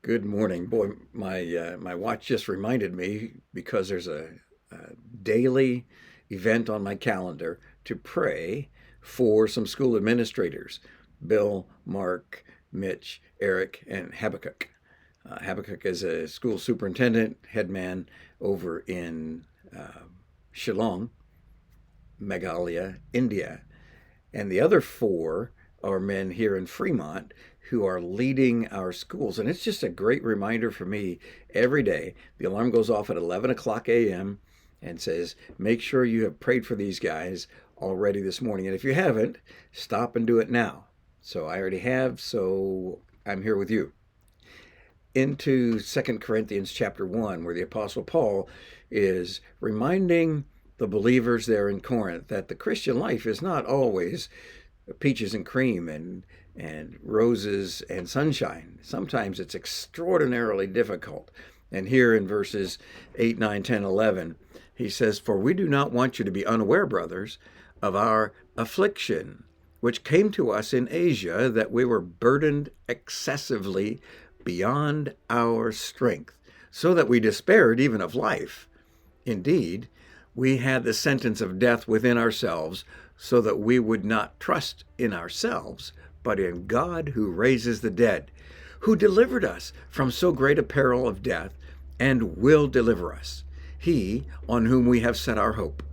Good morning. Boy, my watch just reminded me because there's a daily event on my calendar to pray for some school administrators, Bill, Mark, Mitch, Eric, and Habakkuk. Habakkuk is a school superintendent, head man over in Shillong, Meghalaya, India. And the other four are men here in Fremont who are leading our schools. And it's just a great reminder for me every day. The alarm goes off at 11 o'clock a.m. and says, make sure you have prayed for these guys already this morning. And if you haven't, stop and do it now. So I already have, so I'm here with you. Into Second Corinthians chapter 1, where the Apostle Paul is reminding the believers there in Corinth that the Christian life is not always peaches and cream and roses and sunshine. Sometimes it's extraordinarily difficult. And here in verses 8, 9, 10, 11, he says, "For we do not want you to be unaware, brothers, of our affliction, which came to us in Asia, that we were burdened excessively beyond our strength, so that we despaired even of life. Indeed, we had the sentence of death within ourselves, so that we would not trust in ourselves, but in God who raises the dead, who delivered us from so great a peril of death, and will deliver us, he on whom we have set our hope.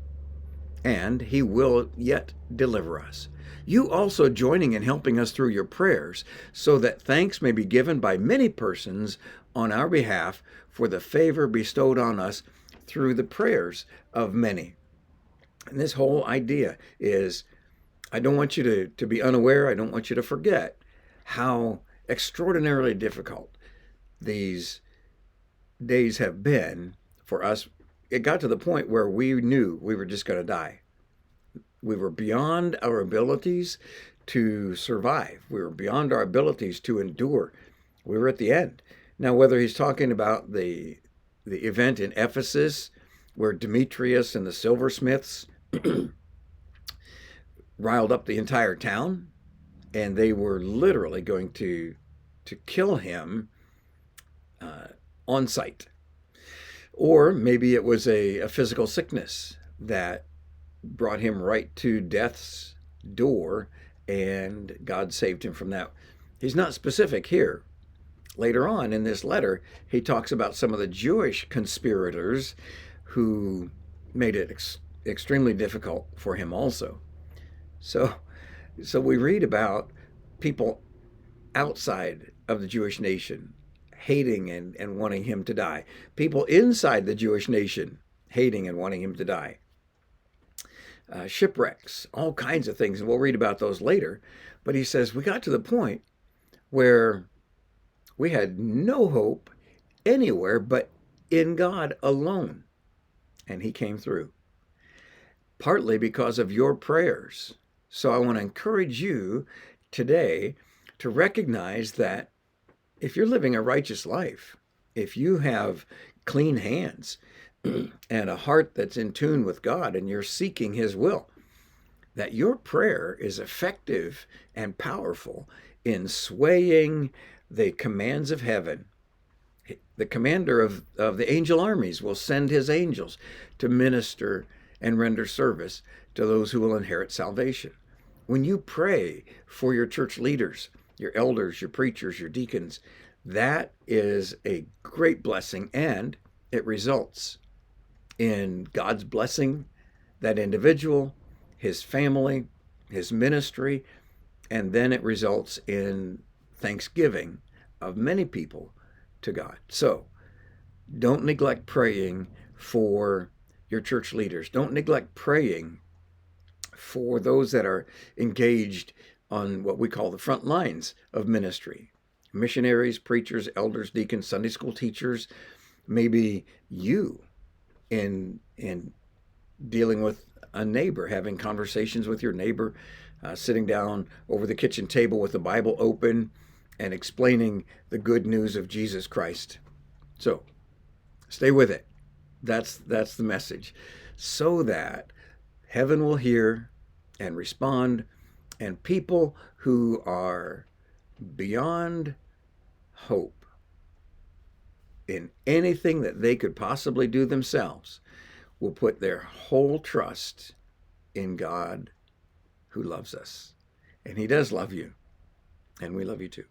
And he will yet deliver us. You also joining in helping us through your prayers, so that thanks may be given by many persons on our behalf for the favor bestowed on us through the prayers of many." And this whole idea is, I don't want you to be unaware. I don't want you to forget how extraordinarily difficult these days have been for us. It got to the point where we knew we were just going to die. We were beyond our abilities to survive. We were beyond our abilities to endure. We were at the end. Now, whether he's talking about the event in Ephesus where Demetrius and the silversmiths riled up the entire town, and they were literally going to kill him on sight. Or maybe it was a physical sickness that brought him right to death's door, and God saved him from that. He's not specific here. Later on in this letter, he talks about some of the Jewish conspirators who made it extremely difficult for him also. So we read about people outside of the Jewish nation hating and wanting him to die. People inside the Jewish nation hating and wanting him to die. Shipwrecks, all kinds of things, and we'll read about those later. But he says we got to the point where we had no hope anywhere but in God alone. And he came through, partly because of your prayers. So I want to encourage you today to recognize that if you're living a righteous life, if you have clean hands and a heart that's in tune with God and you're seeking his will, that your prayer is effective and powerful in swaying the commands of heaven. The commander of the angel armies will send his angels to minister and render service to those who will inherit salvation. When you pray for your church leaders, your elders, your preachers, your deacons, that is a great blessing, and it results in God's blessing that individual, his family, his ministry, and then it results in thanksgiving of many people to God. So don't neglect praying for your church leaders. Don't neglect praying for those that are engaged on what we call the front lines of ministry. Missionaries, preachers, elders, deacons, Sunday school teachers, maybe you in dealing with a neighbor, having conversations with your neighbor, sitting down over the kitchen table with the Bible open and explaining the good news of Jesus Christ. So stay with it. That's the message, so that heaven will hear and respond, and people who are beyond hope in anything that they could possibly do themselves will put their whole trust in God who loves us. And he does love you, and we love you too.